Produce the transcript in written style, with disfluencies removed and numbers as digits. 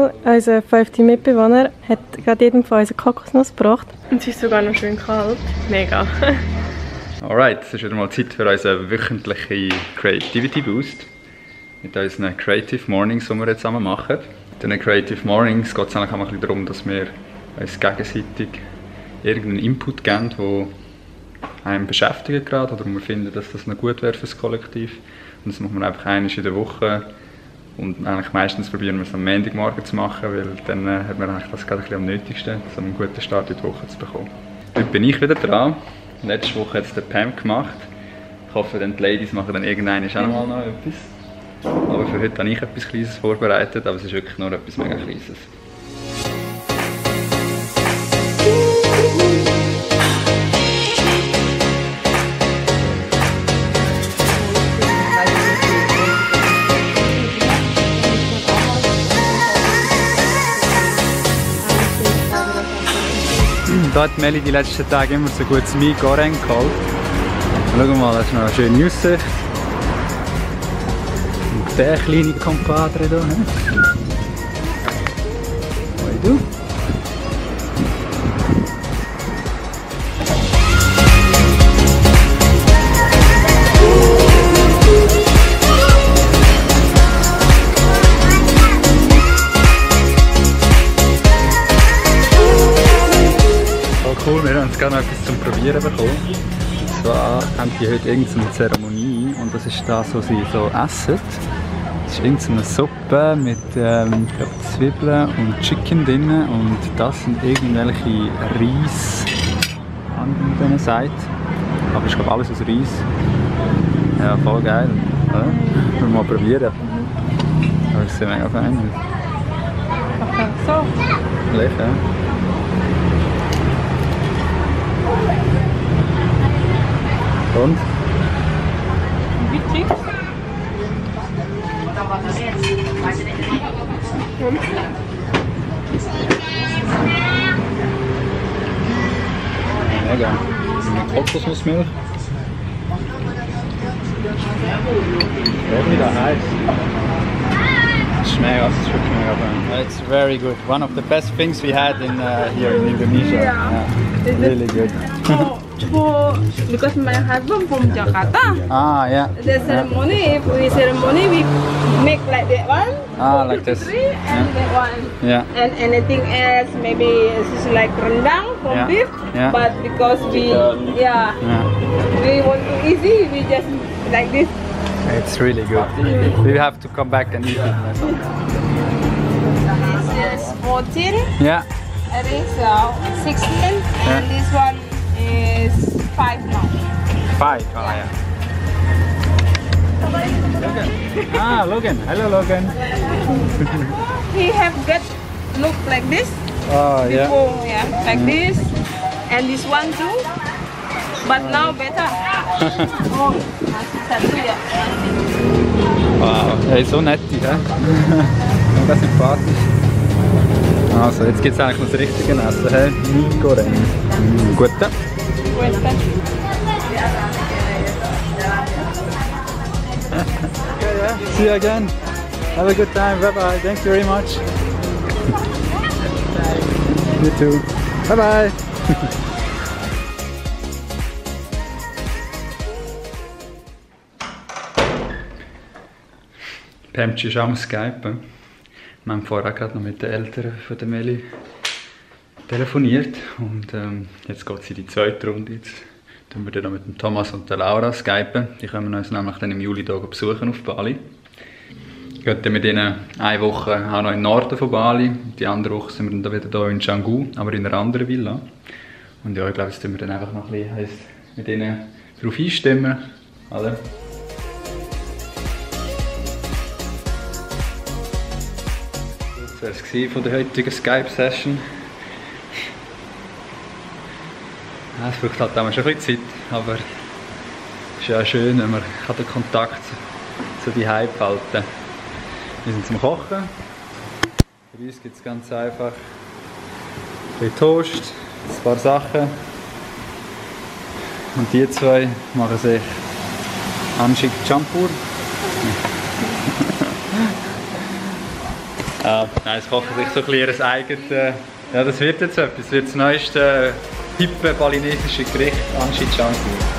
Michael, unser 5. Mitbewohner, hat gerade jedem von uns eine Kokosnuss gebracht. Und es ist sogar noch schön kalt. Mega. Alright, es ist wieder mal Zeit für unseren wöchentlichen Creativity Boost. Mit unseren Creative Mornings, die wir jetzt zusammen machen. In den Creative Mornings geht es eigentlich auch ein bisschen darum, dass wir uns gegenseitig irgendeinen Input geben, der einen beschäftigt gerade, oder wo wir finden, dass das noch gut wäre für das Kollektiv. Und das machen wir einfach einmal in der Woche. Und eigentlich meistens probieren wir es am Montagmorgen zu machen, weil dann hat man eigentlich das gerade ein bisschen am nötigsten, um einen guten Start in die Woche zu bekommen. Heute bin ich wieder dran. Letzte Woche hat es der Pam gemacht. Ich hoffe, die Ladies machen dann irgendwann auch mal noch etwas. Aber für heute habe ich etwas Kleines vorbereitet, aber es ist wirklich nur etwas mega Kleines. Da hat Melli die letzten Tage immer so gut das Mi-Goreng geholt. Schau mal, das ist noch eine schöne Aussicht. Und der kleine Compadre hier. Hoi du. Cool, wir haben jetzt gerade noch etwas zum Probieren bekommen. Und zwar haben die heute irgendeine Zeremonie und das ist das, was sie so essen. Das ist irgendeine Suppe mit Zwiebeln und Chicken drin und das sind irgendwelche Reis an dieser Seite. Aber ich glaube alles aus Reis. Ja, voll geil. Ja, wollen wir mal probieren. Aber es sieht mega fein aus. Okay, so. Lecker. Und? Wie Chips? Mega. Mit Kokosnussmilch. Wieder heiß. Es ist mega, es ist wirklich mega fein. It's very good. One of the best things we had in here in Indonesia. Yeah. Really good. Because my husband from Jakarta. Ah, yeah. The ceremony, if we ceremony, we make like that one. Ah, like this. Three and that one. Yeah. And anything else, maybe it's like rendang from Yeah. beef. Yeah. But because we, we want to easy, we just like this. It's really good. We have to come back and eat it. This is 14. Yeah. I think so. 16. And this one is 5 now. 5. Oh, yeah. Logan. Ah, Logan. Hello, Logan. He have got look like this. Oh, yeah. Before, yeah, like this. And this one too. But now better. Oh, masih satu ya. Wow, hey, so nett, hä? Mega sympathisch. Also, jetzt gibt es eigentlich noch das richtige Essen, hä? Mi-Goreng. Gute. See you again. Have a good time. Bye bye. Thank you very much. You too. Bye bye. Pamchi ist auch am Skypen. Wir haben vorher gerade noch mit den Eltern von der Melli telefoniert und jetzt geht es in die zweite Runde. Jetzt tun wir dann noch mit dem Thomas und der Laura skypen. Die können uns nämlich dann im Juli hier besuchen auf Bali. Ich gehe mit ihnen eine Woche auch noch im Norden von Bali. Die andere Woche sind wir dann wieder hier in Canggu, aber in einer anderen Villa. Und ja, ich glaube, jetzt tun wir dann einfach noch ein bisschen mit ihnen darauf einstimmen. Oder? Das war es von der heutigen Skype-Session. Ja, es braucht halt auch schon ein bisschen Zeit, aber es ist ja schön, wenn man den Kontakt zu die Hause behalten kann. Wir sind zum Kochen. Für uns gibt es ganz einfach ein bisschen Toast, ein paar Sachen. Und die zwei machen sich Anshik Champur. Nein, es kochen sich so ein bisschen ihr eigenes... ja, das wird jetzt etwas. Das wird das neueste hippe balinesische Gericht, Anchi Changi.